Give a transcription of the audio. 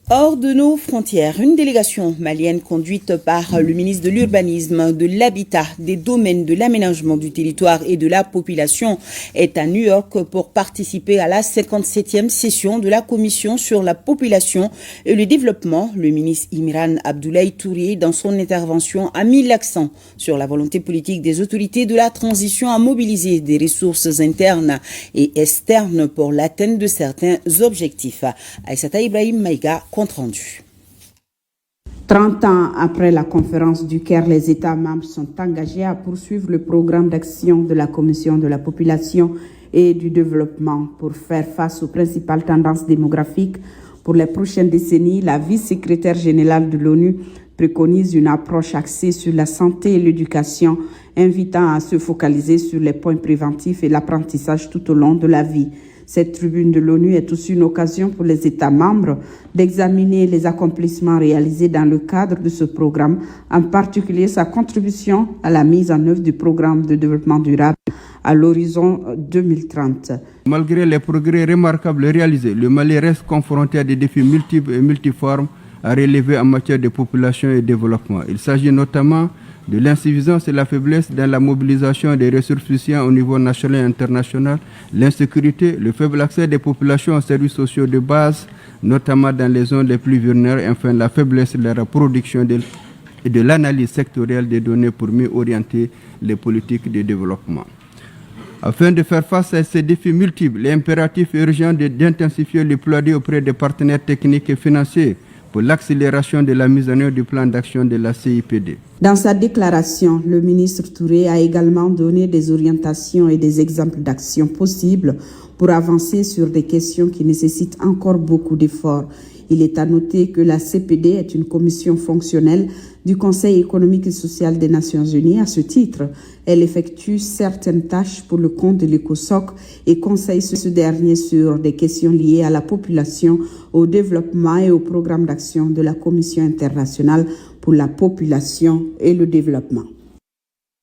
Hors de nos frontières, une délégation malienne conduite par le ministre de l'Urbanisme, de l'Habitat, des Domaines, de l'Aménagement du territoire et de la population est à New York pour participer à la 57e session de la Commission sur la population et le développement. Le ministre Imran Abdoulaye Touré, dans son intervention, a mis l'accent sur la volonté politique des autorités de la transition à mobiliser des ressources internes et externes pour l'atteinte de certains objectifs. Aïssata Ibrahim Maïga, compte rendu. 30 ans après la conférence du Caire, les États membres sont engagés à poursuivre le programme d'action de la Commission de la population et du développement pour faire face aux principales tendances démographiques. Pour les prochaines décennies, la vice-secrétaire générale de l'ONU préconise une approche axée sur la santé et l'éducation, invitant à se focaliser sur les points préventifs et l'apprentissage tout au long de la vie. Cette tribune de l'ONU est aussi une occasion pour les États membres d'examiner les accomplissements réalisés dans le cadre de ce programme, en particulier sa contribution à la mise en œuvre du programme de développement durable à l'horizon 2030. Malgré les progrès remarquables réalisés, le Mali reste confronté à des défis multiples et multiformes à relever en matière de population et développement. Il s'agit notamment de l'insuffisance et la faiblesse dans la mobilisation des ressources financières au niveau national et international, l'insécurité, le faible accès des populations aux services sociaux de base, notamment dans les zones les plus vulnérables, et enfin la faiblesse de la production et de l'analyse sectorielle des données pour mieux orienter les politiques de développement. Afin de faire face à ces défis multiples, il est impératif et urgent d'intensifier le plaidoyer auprès des partenaires techniques et financiers pour l'accélération de la mise en œuvre du plan d'action de la CIPD. Dans sa déclaration, le ministre Touré a également donné des orientations et des exemples d'actions possibles pour avancer sur des questions qui nécessitent encore beaucoup d'efforts. Il est à noter que la CPD est une commission fonctionnelle du Conseil économique et social des Nations Unies. À ce titre, elle effectue certaines tâches pour le compte de l'ECOSOC et conseille ce dernier sur des questions liées à la population, au développement et au programme d'action de la Commission internationale pour la population et le développement.